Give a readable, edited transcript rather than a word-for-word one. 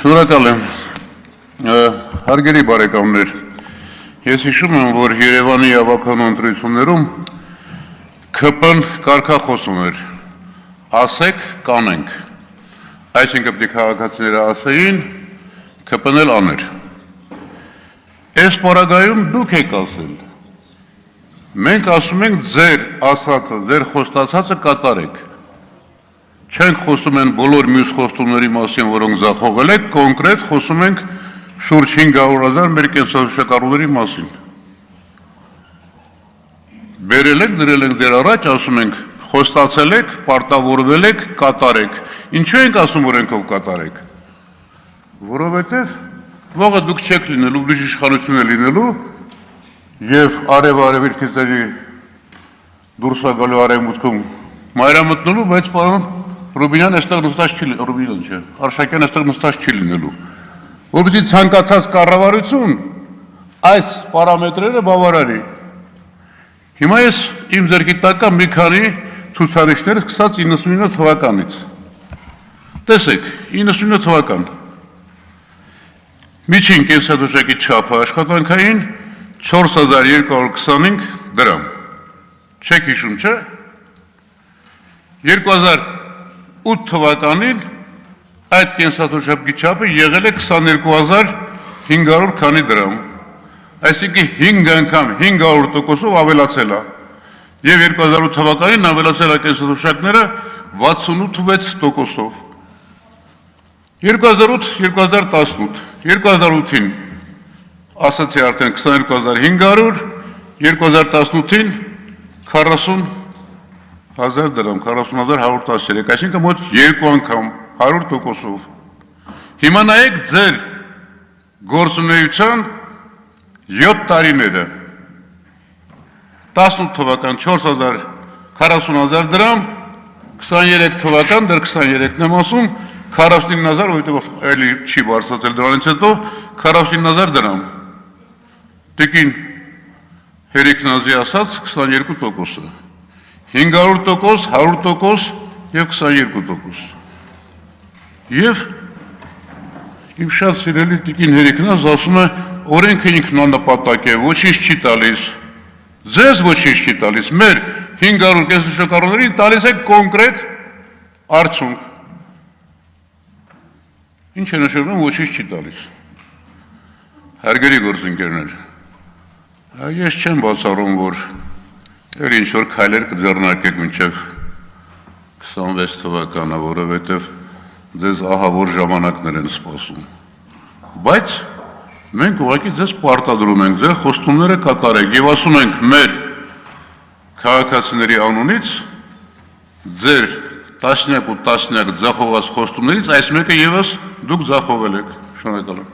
Շնորհակալ եմ, հարգելի բարեկամներ, ես հիշում եմ, որ Երևանի ավականու ընտրություններում ԿՊ-ն կարգախոսում էր, ասեք, կանենք, այսինքն պետք է քաղաքացիները ասեին, ԿՊ-ն էլ աներ։ Այս պարագայում դուք եք ասել, մենք ասում ենք ձեր ասածը, ձեր խոստացածը կատարեք, չենք խոսում են բոլոր մյուս խոստումների մասին, որոնք ձախողել եք, կոնկրետ խոսում ենք շուրջ 500,000 մեր կենսաթոշակառուների մասին։ Բերել ենք, դրել ենք դեր առաջ, ասում ենք, խոստացել եք, պարտավորվել եք, կատարեք։ Ինչու ենք ասում, որ ենքով կատարեք։ Որովհետև վաղը դուք չեք լինելու, դուք իշխանություն է լինելու և արև-արևիրքիցների դուրս գալու արևմուտքում մայրամտնելու, բայց պարոն Ռուբինյան այստեղ նստած չի լինելու, Ռուբինյան չէ, Արշակյան այստեղ նստած չի լինելու, որպեսզի ցանկացած կառավարություն այս պարամետրերը բավարարի։ Հիմա ես իմ ձեռքի տակ կա մի քանի ցուցանիշներ սկսած 99 թվականից։ Տեսեք, 99 թվական։ Միջին կենսաթոշակի չափը աշխատանքային 4225 դրամ։ Չեք հիշում, չէ՞։ 2008 թվականին այդ կենսաթոշակի չափը եղել է 22500 քանի դրամ, այսինքն 5 անգամ 500%-ով ավելացել է, և 2008 թվականին ավելացել է կենսաթոշակները 68%-ով, 2008-2018, 2008-ին ասացի արդեն 22500, 2018-ին 40,000 դրամ, 40,113, այսինքն մոտ 2 անգամ 100%-ով։ Հիմա նայեք ձեր գործունեության 7 տարիները, 18 թվական 40,000 դրամ, 23 թվական, դեռ 23-ն եմ ասում, 49,000, որովհետև էլի չի բարձրացել դրանից հետո, 49,000 դրամ, տիկին Հերիքնազի ասաց 22%-ը, 500%, 100% և 22%։ Եվ իմ շատ սիրելի տիկին Հերիքնազ ասում է, օրենքը ինքնանպատակ է, ոչինչ չի տալիս, ձեզ ոչինչ չի տալիս, մեր 500 կենսաթոշակառուներին տալիս է կոնկրետ արդյունք։ Ինչ է նշանակում, ոչինչ չի տալիս։ Հարգելի գործընկերներ, ես չեմ բացառում, որ էլ ինչ-որ քայլեր կձեռնարկեք մինչև 26 թվականը, որովհետև ձեզ ահավոր ժամանակներ են սպասում։ Բայց մենք ուղղակի ձեզ պարտադրում ենք, ձեր խոստումները կատարեք և ասում ենք մեր քաղաքացիների անունից ձեր տասնյակ ու տասնյակ ձախողված խոստումներից այս մեկը ևս դուք ձախողել եք։ Շնորհակալ եմ։